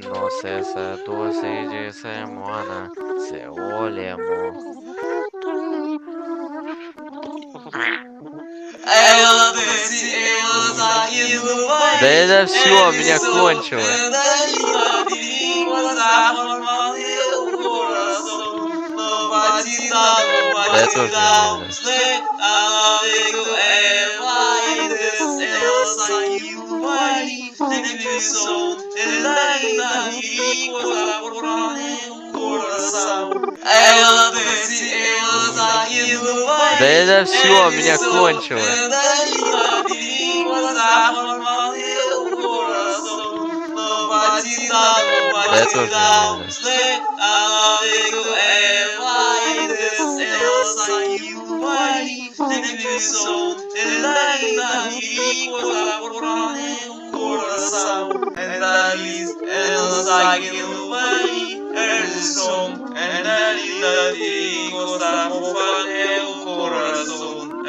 No sé, tú sí dices, Moana. Se olemo. Ela desce, ela saindo Daí vai. deve ser o minha Som, concha, ué. da língua de língua, da forma do coração. No batidão, Daí tô batidão, vendo. ela veio, ela e desce, ela saiu vai. Naquele som, da língua, da forma do coração. Ela desce, ela saindo Daí vai. deve ser o minha Som, concha, ué. da língua, da forma do coração. No batidão, Daí tô batidão, vendo. ela veio, ela e desce, ela saiu vai. Naquele som, da língua, da forma do coração. Dalis, ela saiu vai. El som, da língua, da forma do coração.